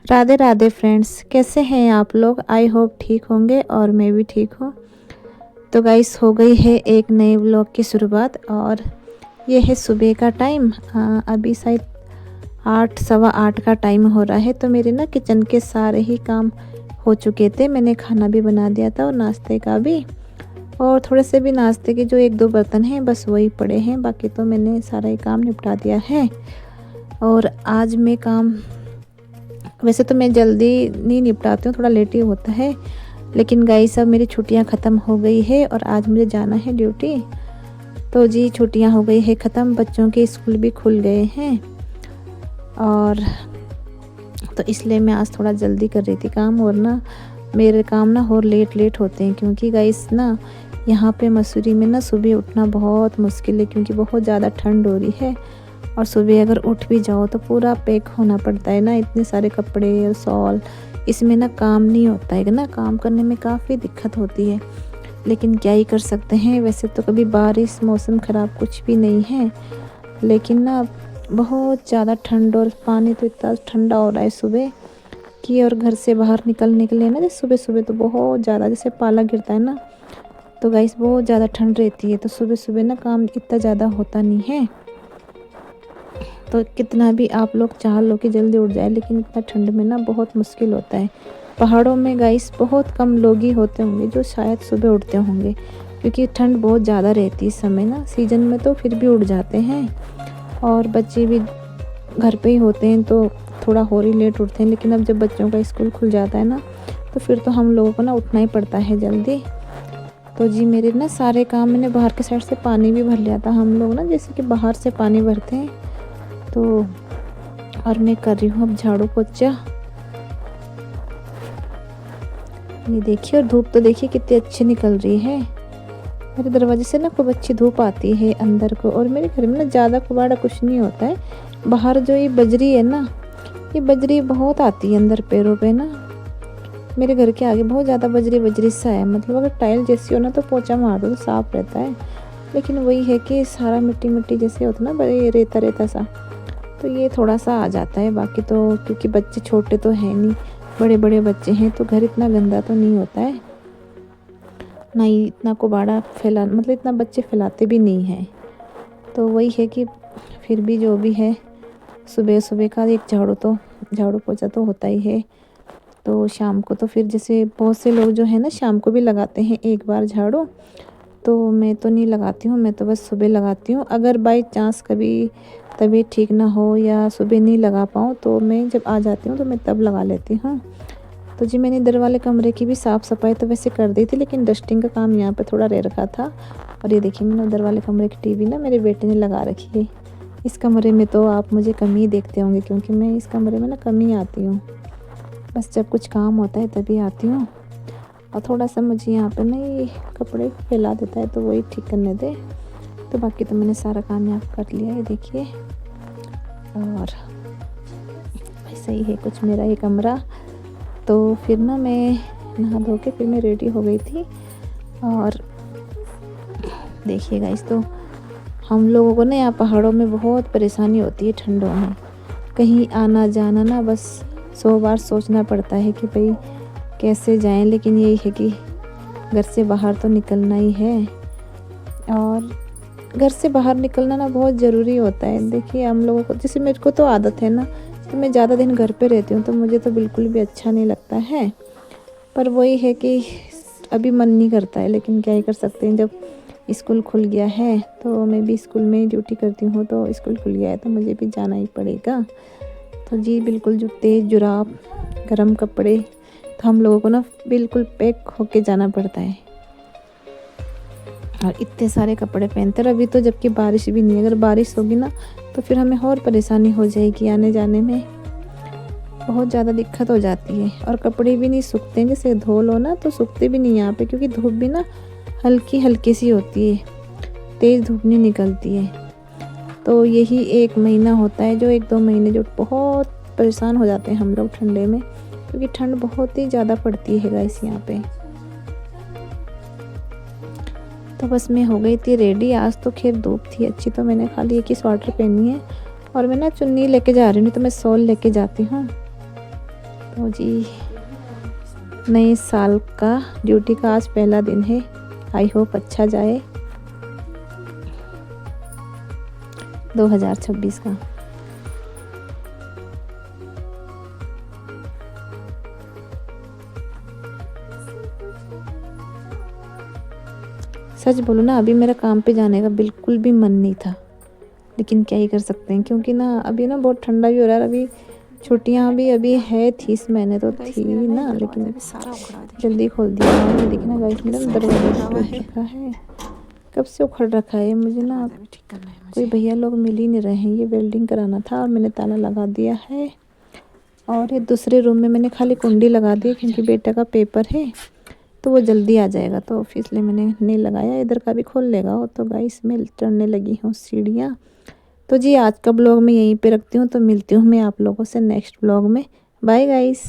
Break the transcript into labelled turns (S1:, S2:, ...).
S1: Radhe Radhe friends, कैसे हैं आप लोग। आई होप ठीक होंगे और मैं भी ठीक हूँ। तो गाइस, हो गई है एक नए व्लॉग की शुरुआत और ये है सुबह का टाइम। अभी शायद 8 सवा 8 का टाइम हो रहा है। तो मेरे ना किचन के सारे ही काम हो चुके थे। मैंने खाना भी बना दिया था और नाश्ते का भी, और थोड़े से भी नाश्ते के जो 1-2 बर्तन हैं बस वही पड़े हैं। बाकी तो मैंने सारा ही काम निपटा दिया है। और आज मैं काम, वैसे तो मैं जल्दी नहीं निपटाती हूँ, थोड़ा लेट ही होता है, लेकिन गाइस अब मेरी छुट्टियाँ ख़त्म हो गई है और आज मुझे जाना है ड्यूटी। तो जी छुट्टियाँ हो गई है ख़त्म, बच्चों के स्कूल भी खुल गए हैं और तो इसलिए मैं आज थोड़ा जल्दी कर रही थी काम। और ना मेरे काम ना और लेट होते हैं, क्योंकि गाइस ना यहाँ पे मसूरी में ना सुबह उठना बहुत मुश्किल है, क्योंकि बहुत ज़्यादा ठंड हो रही है। और सुबह अगर उठ भी जाओ तो पूरा पैक होना पड़ता है ना, इतने सारे कपड़े और शॉल, इसमें ना काम नहीं होता है ना, काम करने में काफ़ी दिक्कत होती है। लेकिन क्या ही कर सकते हैं। वैसे तो कभी बारिश, मौसम ख़राब कुछ भी नहीं है, लेकिन ना बहुत ज़्यादा ठंड और पानी तो इतना ठंडा हो रहा है सुबह कि, और घर से बाहर निकलने के लिए ना जैसे सुबह सुबह तो बहुत ज़्यादा जैसे पाला गिरता है ना, तो गाइस बहुत ज़्यादा ठंड रहती है। तो सुबह सुबह ना काम इतना ज़्यादा होता नहीं है। तो कितना भी आप लोग चाह लो कि जल्दी उठ जाए, लेकिन इतना ठंड में ना बहुत मुश्किल होता है। पहाड़ों में गाइस बहुत कम लोग ही होते होंगे जो शायद सुबह उठते होंगे, क्योंकि ठंड बहुत ज़्यादा रहती है इस समय ना। सीज़न में तो फिर भी उठ जाते हैं और बच्चे भी घर पे ही होते हैं तो थोड़ा और ही लेट उठते हैं। लेकिन अब जब बच्चों का स्कूल खुल जाता है ना, तो फिर तो हम लोगों को ना उठना ही पड़ता है जल्दी। तो जी मेरे ना सारे काम, मैंने बाहर के साइड से पानी भी भर लिया था। हम लोग ना जैसे कि बाहर से पानी भरते हैं, तो और मैं कर रही हूँ अब झाड़ू पोछा। ये देखिए, और धूप तो देखिए कितनी अच्छी निकल रही है। मेरे दरवाजे से ना खूब अच्छी धूप आती है अंदर को। और मेरे घर में ना ज़्यादा कुबाड़ा कुछ नहीं होता है। बाहर जो ये बजरी है ना, ये बजरी बहुत आती है अंदर पैरों पे ना। मेरे घर के आगे बहुत ज़्यादा बजरी सा है, मतलब अगर टाइल जैसी हो ना तो पोछा मार दो तो साफ़ रहता है। लेकिन वही है कि सारा मिट्टी मिट्टी जैसे होता ना, बड़े रेता रेता सा, तो ये थोड़ा सा आ जाता है। बाकी तो क्योंकि बच्चे छोटे तो हैं नहीं, बड़े बड़े बच्चे हैं, तो घर इतना गंदा तो नहीं होता है ना ही इतना कुबाड़ा फैला, मतलब इतना बच्चे फैलाते भी नहीं हैं। तो वही है कि फिर भी जो भी है, सुबह सुबह का एक झाड़ू पोछा तो होता ही है। तो शाम को तो फिर जैसे बहुत से लोग जो है ना शाम को भी लगाते हैं एक बार झाड़ू, तो मैं तो नहीं लगाती हूँ, मैं तो बस सुबह लगाती हूँ। अगर बाई चांस कभी तबीयत ठीक ना हो या सुबह नहीं लगा पाऊँ, तो मैं जब आ जाती हूँ तो मैं तब लगा लेती हूँ। तो जी मैंने इधर वाले कमरे की भी साफ़ सफाई तो वैसे कर दी थी, लेकिन डस्टिंग का काम यहाँ पे थोड़ा रह रखा था। और ये देखिए, मैंने उधर वाले कमरे की टीवी ना मेरे बेटे ने लगा रखी है। इस कमरे में तो आप मुझे कम ही देखते होंगे, क्योंकि मैं इस कमरे में ना कम ही आती हूँ, बस जब कुछ काम होता है तभी आती हूँ। और थोड़ा सा मुझे यहाँ पे ना ये कपड़े फैला देता है, तो वही ठीक करने दे। तो बाकी तो मैंने सारा काम यहाँ कर लिया है, देखिए। और ऐसा ही है कुछ मेरा ये कमरा। तो फिर ना मैं नहा धो के फिर मैं रेडी हो गई थी। और देखिए गाइस, तो हम लोगों को ना यहाँ पहाड़ों में बहुत परेशानी होती है ठंडों में। कहीं आना जाना ना बस 100 बार सोचना पड़ता है कि भाई कैसे जाएं, लेकिन यही है कि घर से बाहर तो निकलना ही है। और घर से बाहर निकलना ना बहुत ज़रूरी होता है। देखिए हम लोगों को, जैसे मेरे को तो आदत है ना, तो मैं ज़्यादा दिन घर पे रहती हूँ, तो मुझे तो बिल्कुल भी अच्छा नहीं लगता है। पर वही है कि अभी मन नहीं करता है, लेकिन क्या ही कर सकते हैं। जब स्कूल खुल गया है, तो मैं भी स्कूल में ड्यूटी करती हूँ, तो स्कूल खुल गया है तो मुझे भी जाना ही पड़ेगा। तो जी बिल्कुल जूते, जुराब, गर्म कपड़े, तो हम लोगों को ना बिल्कुल पैक होके जाना पड़ता है। और इतने सारे कपड़े पहनते हैं। अभी तो जबकि बारिश भी नहीं है, अगर बारिश होगी ना तो फिर हमें और परेशानी हो जाएगी, आने जाने में बहुत ज़्यादा दिक्कत हो जाती है। और कपड़े भी नहीं सूखते हैं, जैसे धो लो ना तो सूखते भी नहीं यहाँ पे, क्योंकि धूप भी ना हल्की हल्की सी होती है, तेज़ धूप नहीं निकलती है। तो यही 1 महीना होता है, जो 1-2 महीने जो बहुत परेशान हो जाते हैं हम लोग ठंडे में, क्योंकि ठंड बहुत ही ज़्यादा पड़ती है गाइस यहाँ पे। तो बस मैं हो गई थी रेडी। आज तो खैर धूप थी अच्छी, तो मैंने खाली एक ही स्वेटर पहनी है और मैं ना चुन्नी लेके जा रही हूँ, तो मैं शॉल लेके जाती हूँ। तो जी नए साल का ड्यूटी का आज पहला दिन है। आई होप अच्छा जाए 2026 का। सच बोलो ना, अभी मेरा काम पे जाने का बिल्कुल भी मन नहीं था, लेकिन क्या ही कर सकते हैं, क्योंकि ना अभी ना बहुत ठंडा भी हो रहा है। अभी छुट्टियां भी अभी है थी, इस महीने तो थी ना, लेकिन जल्दी खोल दिया। और ये देखना गाइस, मेरा दरवाजा टूट रखा है, कब से उखड़ रखा है। मुझे ना कोई भैया लोग मिल ही नहीं रहे हैं। ये वेल्डिंग कराना था और मैंने ताला लगा दिया है। और ये दूसरे रूम में मैंने खाली कुंडी लगा दी, क्योंकि बेटा का पेपर है तो वो जल्दी आ जाएगा, तो इसलिए मैंने नहीं लगाया। इधर का भी खोल लेगा वो। तो गाइस मैं चढ़ने लगी हूँ सीढ़ियाँ। तो जी आज का ब्लॉग मैं यहीं पे रखती हूँ, तो मिलती हूँ मैं आप लोगों से नेक्स्ट ब्लॉग में। Bye guys.